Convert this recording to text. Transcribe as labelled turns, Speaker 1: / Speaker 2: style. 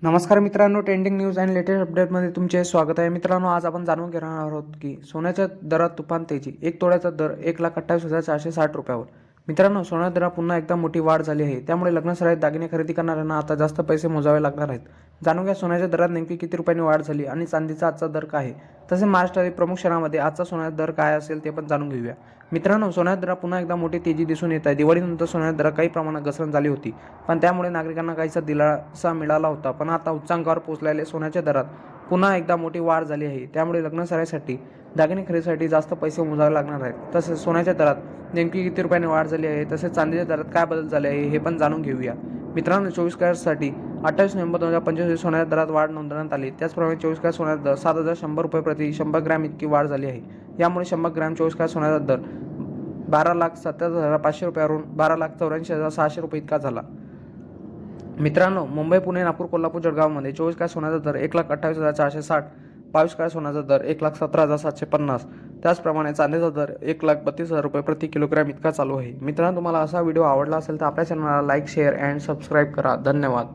Speaker 1: नमस्कार मित्रांनो, trending news आणि लेटेस्ट अपडेटमध्ये तुमचे स्वागत आहे. मित्रांनो, आज आपण जाणून घेणार आहोत की सोन्याच्या दरात तुफान तेजी. एक तोळ्याचा दर 1,28,460 रुपयावर. मित्रांनो, सोन्याच्या दरात पुन्हा एकदा मोठी वाढ झाली आहे. त्यामुळे लग्नासराईत दागिने खरेदी करणाऱ्यांना आता जास्त पैसे मोजावे लागणार आहेत. जाणून घ्या सोन्याच्या दरात नेमकी किती रुपयांनी वाढ झाली आणि चांदीचा आजचा दर काय आहे. तसेच महाराष्ट्रातील प्रमुख शहरांमध्ये आजचा सोन्याचा दर काय असेल ते पण जाणून घेऊया. मित्रांनो, सोन्याच्या दरात पुन्हा एकदा मोठी तेजी दिसून येत आहे. दिवाळीनंतर सोन्याच्या दरात काही प्रमाणात घसरण झाली होती, पण त्यामुळे नागरिकांना काहीसा दिलासा मिळाला होता. पण आता उच्चांकावर पोहोचलेल्या सोन्याच्या दरात पुन्हा एकदा मोठी वाढ झाली आहे. त्यामुळे लग्नसराईसाठी दागिने खरेदीसाठी जास्त पैसे मोजावे लागणार आहेत. तसेच सोन्याच्या दरात नेमकी किती रुपयांनी वाढ झाली आहे, तसेच चांदीच्या दरात काय बदल झाले आहे हे पण जाणून घेऊया. मित्रांनो, 24 कॅरेटसाठी 28 नोव्हेंबर 2025 सोन्याच्या दरात वाढ नोंदवण्यात आली. त्याचप्रमाणे 24 कॅरेट सोन्याचा दर 7,100 रुपये प्रति 100 ग्रॅम इतकी वाढ झाली आहे. यामुळे 100 ग्रॅम 24 कॅरेट सोन्याचा दर 12,70,500 रुपयावरून 12,84,600 रुपये इतका झाला. मित्रांनो, मुंबई, पुणे, नागपूर, कोल्हापूर, जळगावमध्ये 24 कॅरेट सोन्याचा दर 1,28,460, 22 कॅरेट सोन्याचा दर 1,17,750, त्याचप्रमाणे चांदीचा दर 1,32,000 रुपये प्रति किलोग्रॅम इतका चालू आहे. मित्रांनो, तुम्हाला असा व्हिडिओ आवडला असेल तर आपल्या चॅनलला लाईक, शेअर अँड सबस्क्राईब करा. धन्यवाद.